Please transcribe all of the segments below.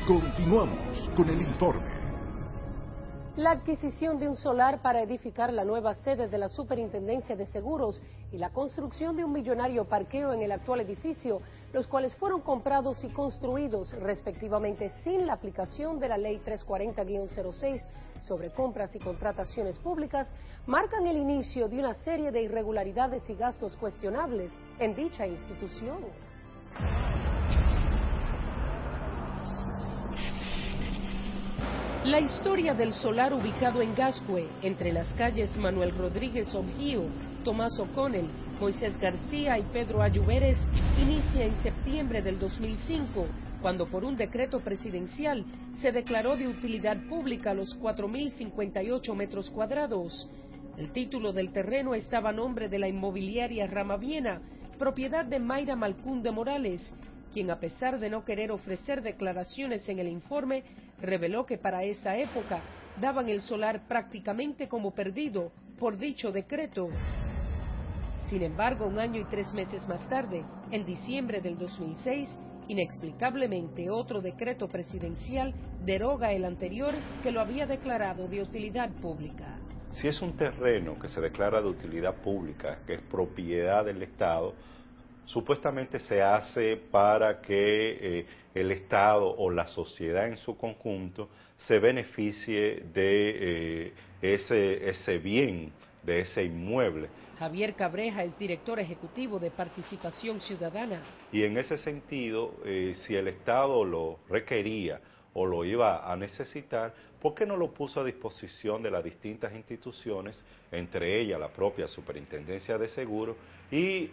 Continuamos con el informe. La adquisición de un solar para edificar la nueva sede de la Superintendencia de Seguros y la construcción de un millonario parqueo en el actual edificio, los cuales fueron comprados y construidos respectivamente sin la aplicación de la Ley 340-06 sobre compras y contrataciones públicas, marcan el inicio de una serie de irregularidades y gastos cuestionables en dicha institución. La historia del solar ubicado en Gascue, entre las calles Manuel Rodríguez Omgío, Tomás O'Connell, Moisés García y Pedro Ayuberes, inicia en septiembre del 2005, cuando por un decreto presidencial se declaró de utilidad pública los 4.058 metros cuadrados. El título del terreno estaba a nombre de la inmobiliaria Ramaviena, propiedad de Mayra Malcún Morales, quien a pesar de no querer ofrecer declaraciones en el informe, reveló que para esa época daban el solar prácticamente como perdido por dicho decreto. Sin embargo, 1 año y 3 meses más tarde, en diciembre del 2006, inexplicablemente otro decreto presidencial deroga el anterior que lo había declarado de utilidad pública. Si es un terreno que se declara de utilidad pública, que es propiedad del Estado, supuestamente se hace para que el Estado o la sociedad en su conjunto se beneficie de ese bien, de ese inmueble. Javier Cabreja es director ejecutivo de Participación Ciudadana. Y en ese sentido, si el Estado lo requería o lo iba a necesitar, ¿por qué no lo puso a disposición de las distintas instituciones, entre ellas la propia Superintendencia de Seguros, y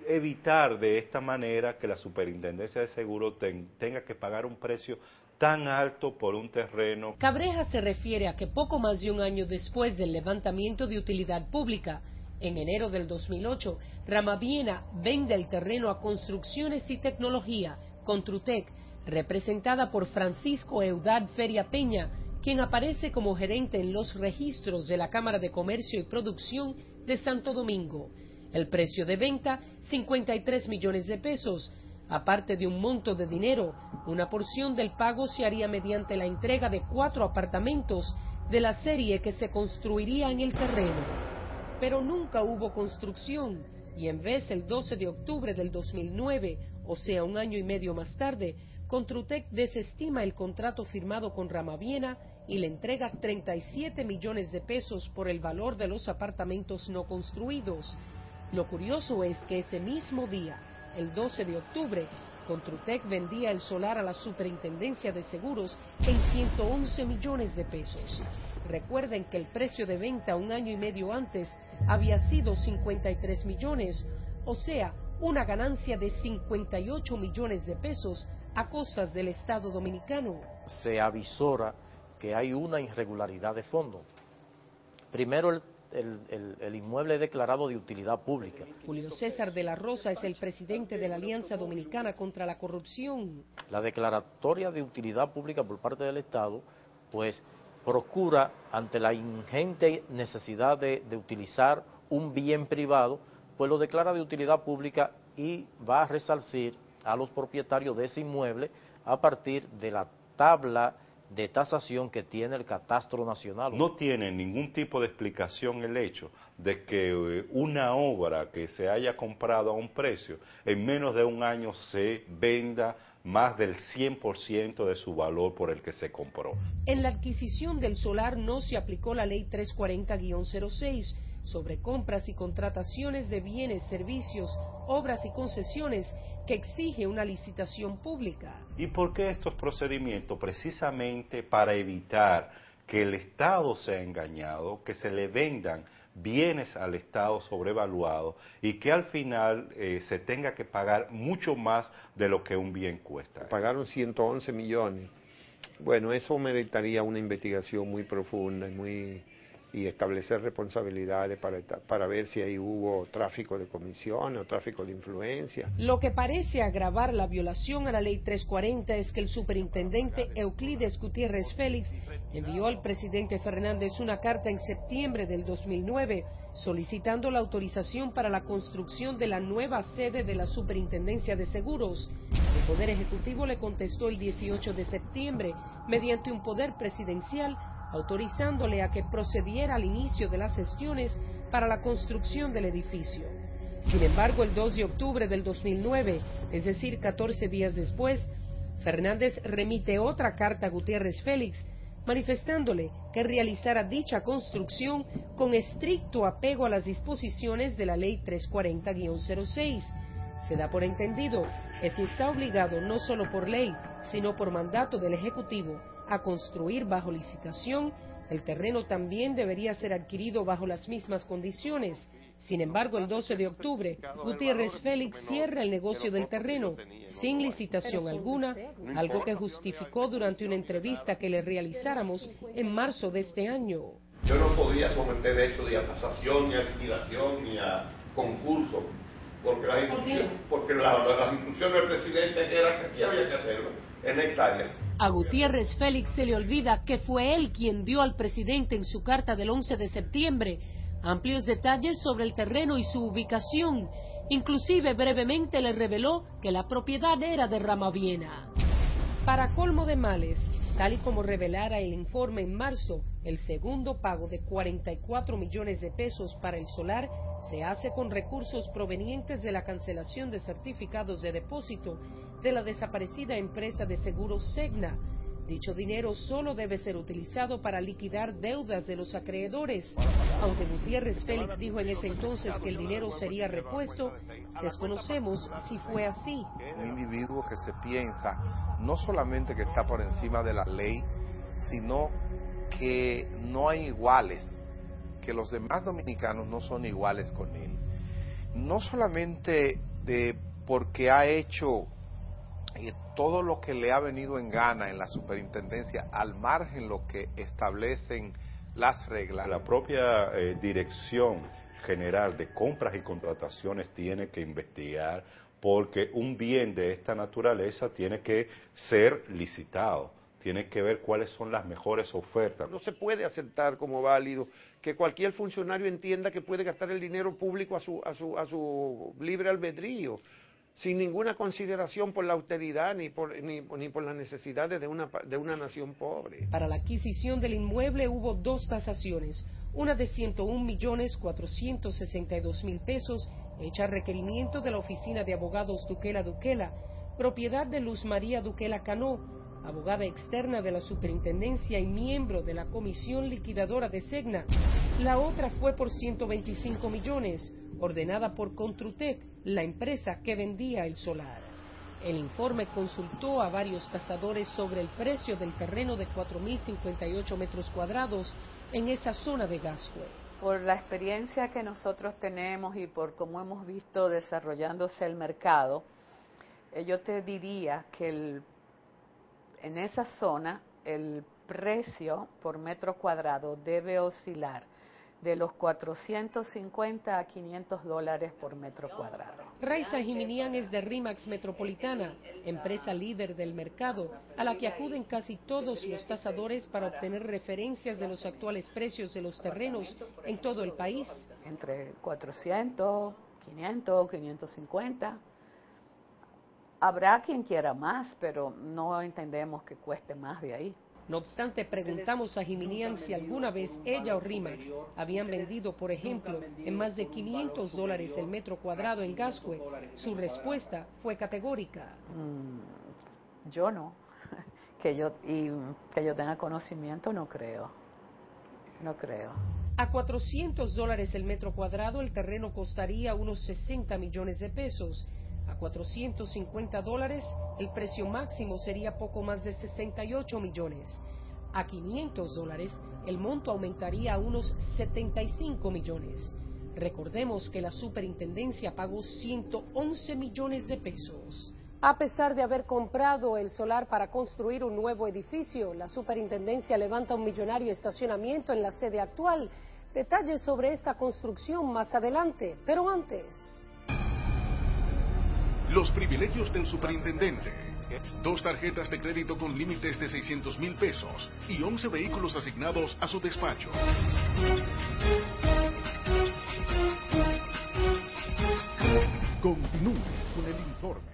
evitar de esta manera que la Superintendencia de Seguros tenga que pagar un precio tan alto por un terreno? Cabreja se refiere a que poco más de 1 año después del levantamiento de utilidad pública, en enero del 2008, Ramaviena vende el terreno a Construcciones y Tecnología, Contrutec, representada por Francisco Eudad Feria Peña, quien aparece como gerente en los registros de la Cámara de Comercio y Producción de Santo Domingo. El precio de venta, 53 millones de pesos. Aparte de un monto de dinero, una porción del pago se haría mediante la entrega de 4 apartamentos de la serie que se construiría en el terreno. Pero nunca hubo construcción y en vez el 12 de octubre del 2009, o sea 1 año y medio más tarde, Contrutec desestima el contrato firmado con Ramaviena y le entrega 37 millones de pesos por el valor de los apartamentos no construidos. Lo curioso es que ese mismo día, el 12 de octubre, Contrutec vendía el solar a la Superintendencia de Seguros en 111 millones de pesos. Recuerden que el precio de venta 1 año y medio antes había sido 53 millones, o sea, una ganancia de 58 millones de pesos a costas del Estado dominicano. Se avisora que hay una irregularidad de fondo. Primero, el inmueble declarado de utilidad pública. Julio César de la Rosa es el presidente de la Alianza Dominicana contra la Corrupción. La declaratoria de utilidad pública por parte del Estado, pues, procura, ante la ingente necesidad de utilizar un bien privado, pues lo declara de utilidad pública y va a resarcir a los propietarios de ese inmueble a partir de la tabla de tasación que tiene el Catastro Nacional. No tiene ningún tipo de explicación el hecho de que una obra que se haya comprado a un precio, en menos de 1 año se venda más del 100% de su valor por el que se compró. En la adquisición del solar no se aplicó la Ley 340-06 sobre compras y contrataciones de bienes, servicios, obras y concesiones que exige una licitación pública. ¿Y por qué estos procedimientos? Precisamente para evitar que el Estado sea engañado, que se le vendan bienes al Estado sobrevaluados y que al final se tenga que pagar mucho más de lo que un bien cuesta. Pagaron 111 millones. Bueno, eso meritaría una investigación muy profunda y y establecer responsabilidades para ver si ahí hubo tráfico de comisiones o tráfico de influencia. Lo que parece agravar la violación a la Ley 340 es que el superintendente Euclides Gutiérrez Félix envió al presidente Fernández una carta en septiembre del 2009 solicitando la autorización para la construcción de la nueva sede de la Superintendencia de Seguros. El Poder Ejecutivo le contestó el 18 de septiembre mediante un poder presidencial autorizándole a que procediera al inicio de las gestiones para la construcción del edificio. Sin embargo, el 2 de octubre del 2009, es decir, 14 días después, Fernández remite otra carta a Gutiérrez Félix, manifestándole que realizara dicha construcción con estricto apego a las disposiciones de la Ley 340-06. Se da por entendido que si está obligado no solo por ley, sino por mandato del Ejecutivo a construir bajo licitación, el terreno también debería ser adquirido bajo las mismas condiciones. Sin embargo, el 12 de octubre, Gutiérrez Félix cierra el negocio del terreno sin licitación alguna, algo que justificó durante una entrevista que le realizáramos en marzo de este año. Yo no podía someter eso ni a tasación, ni a liquidación, ni a concurso, porque las instrucciones del presidente eran que aquí había que hacerlo, en hectáreas. A Gutiérrez Félix se le olvida que fue él quien dio al presidente en su carta del 11 de septiembre amplios detalles sobre el terreno y su ubicación. Inclusive brevemente le reveló que la propiedad era de Ramaviena. Para colmo de males, tal y como revelara el informe en marzo, el segundo pago de 44 millones de pesos para el solar se hace con recursos provenientes de la cancelación de certificados de depósito de la desaparecida empresa de seguros Segna. Dicho dinero solo debe ser utilizado para liquidar deudas de los acreedores. Aunque Gutiérrez Félix dijo en ese entonces que el dinero sería repuesto, desconocemos si fue así. Un individuo que se piensa no solamente que está por encima de la ley, sino que no hay iguales, que los demás dominicanos no son iguales con él. No solamente porque ha hecho todo lo que le ha venido en gana en la superintendencia, al margen lo que establecen las reglas. La propia Dirección General de Compras y Contrataciones tiene que investigar, porque un bien de esta naturaleza tiene que ser licitado, tiene que ver cuáles son las mejores ofertas. No se puede aceptar como válido que cualquier funcionario entienda que puede gastar el dinero público a su libre albedrío, sin ninguna consideración por la austeridad ni por las necesidades de una nación pobre. Para la adquisición del inmueble hubo dos tasaciones, una de 101.462.000 pesos, hecha a requerimiento de la Oficina de Abogados Duquela, propiedad de Luz María Duquela Canó, abogada externa de la Superintendencia y miembro de la Comisión Liquidadora de Segna. La otra fue por 125 millones, ordenada por Contrutec, la empresa que vendía el solar. El informe consultó a varios tasadores sobre el precio del terreno de 4.058 metros cuadrados en esa zona de Gascue. Por la experiencia que nosotros tenemos y por cómo hemos visto desarrollándose el mercado, yo te diría que en esa zona el precio por metro cuadrado debe oscilar de los 450 a $500 por metro cuadrado. Raiza Jiminián es de RIMAX Metropolitana, empresa líder del mercado, a la que acuden casi todos los tasadores para obtener referencias de los actuales precios de los terrenos en todo el país. Entre 400, 500, 550. Habrá quien quiera más, pero no entendemos que cueste más de ahí. No obstante, preguntamos a Jiminián si alguna vez ella o RIMAX habían vendido, por ejemplo, en más de $500 el metro cuadrado en Gascue. Su respuesta fue categórica. Yo no. Que yo tenga conocimiento, no creo. No creo. A $400 el metro cuadrado, el terreno costaría unos 60 millones de pesos. A $450, el precio máximo sería poco más de 68 millones. A $500, el monto aumentaría a unos 75 millones. Recordemos que la superintendencia pagó 111 millones de pesos. A pesar de haber comprado el solar para construir un nuevo edificio, la superintendencia levanta un millonario estacionamiento en la sede actual. Detalles sobre esta construcción más adelante, pero antes. Los privilegios del superintendente. 2 tarjetas de crédito con límites de 600,000 pesos y 11 vehículos asignados a su despacho. Continúe con el informe.